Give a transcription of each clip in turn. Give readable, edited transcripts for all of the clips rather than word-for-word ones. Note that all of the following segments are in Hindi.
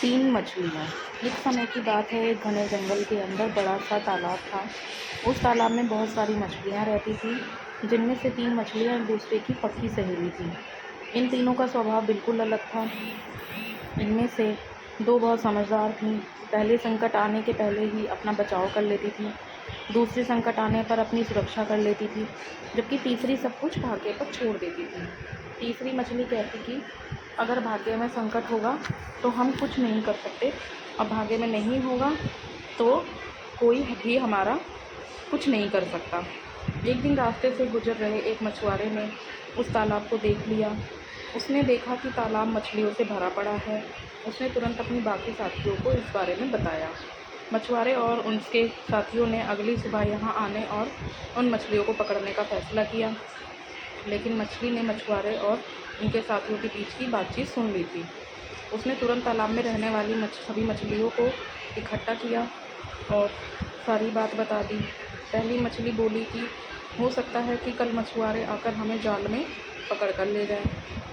तीन मछलियाँ। एक समय की बात है, एक घने जंगल के अंदर बड़ा सा तालाब था। उस तालाब में बहुत सारी मछलियाँ रहती थीं, जिनमें से तीन मछलियाँ एक दूसरे की पक्की सहेली थीं। इन तीनों का स्वभाव बिल्कुल अलग था। इनमें से दो बहुत समझदार थीं। पहले संकट आने के पहले ही अपना बचाव कर लेती थीं, दूसरी संकट आने पर अपनी सुरक्षा कर लेती थी, जबकि तीसरी सब कुछ भाग्य पर छोड़ देती थी। तीसरी मछली कहती कि अगर भाग्य में संकट होगा तो हम कुछ नहीं कर सकते, और भाग्य में नहीं होगा तो कोई भी हमारा कुछ नहीं कर सकता। एक दिन रास्ते से गुजर रहे एक मछुआरे ने उस तालाब को देख लिया। उसने देखा कि तालाब मछलियों से भरा पड़ा है। उसने तुरंत अपनी बाकी साथियों को इस बारे में बताया। मछुआरे और उनके साथियों ने अगली सुबह यहाँ आने और उन मछलियों को पकड़ने का फैसला किया, लेकिन मछली ने मछुआरे और उनके साथियों के बीच की बातचीत सुन ली थी। उसने तुरंत तालाब में रहने वाली सभी मछलियों को इकट्ठा किया और सारी बात बता दी। पहली मछली बोली कि हो सकता है कि कल मछुआरे आकर हमें जाल में पकड़ कर ले जाएं।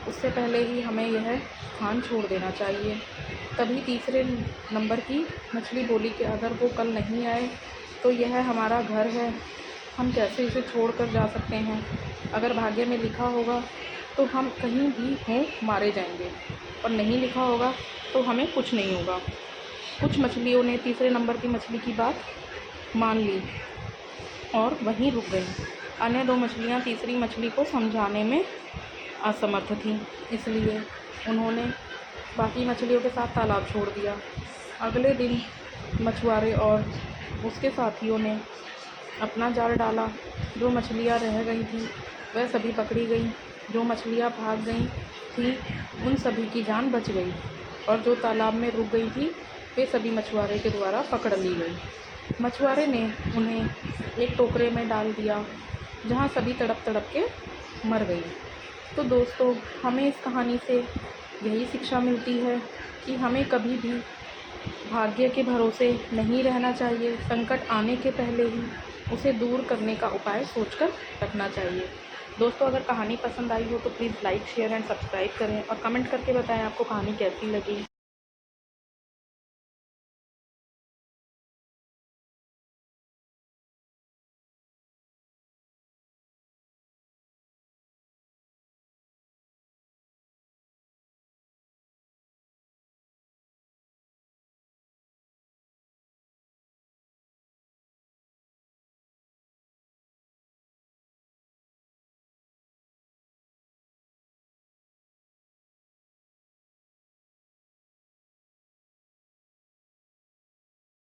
उससे पहले ही हमें यह स्थान छोड़ देना चाहिए। तभी तीसरे नंबर की मछली बोली कि अगर वो कल नहीं आए तो यह हमारा घर है, हम कैसे इसे छोड़ कर जा सकते हैं। अगर भाग्य में लिखा होगा तो हम कहीं भी हों मारे जाएंगे, और नहीं लिखा होगा तो हमें कुछ नहीं होगा। कुछ मछलियों ने तीसरे नंबर की मछली की बात मान ली और वहीं रुक गईं। अन्य दो मछलियाँ तीसरी मछली को समझाने में असमर्थ थीं, इसलिए उन्होंने बाकी मछलियों के साथ तालाब छोड़ दिया। अगले दिन मछुआरे और उसके साथियों ने अपना जाल डाला। जो मछलियाँ रह गई थीं वह सभी पकड़ी गईं। जो मछलियाँ भाग गई थीं उन सभी की जान बच गई, और जो तालाब में रुक गई थी वे सभी मछुआरे के द्वारा पकड़ ली गई। मछुआरे ने उन्हें एक टोकरे में डाल दिया, जहाँ सभी तड़प तड़प के मर गई। तो दोस्तों, हमें इस कहानी से यही शिक्षा मिलती है कि हमें कभी भी भाग्य के भरोसे नहीं रहना चाहिए। संकट आने के पहले ही उसे दूर करने का उपाय सोचकर रखना चाहिए। दोस्तों, अगर कहानी पसंद आई हो तो please like, share and subscribe करें, और कमेंट करके बताएं आपको कहानी कैसी लगी।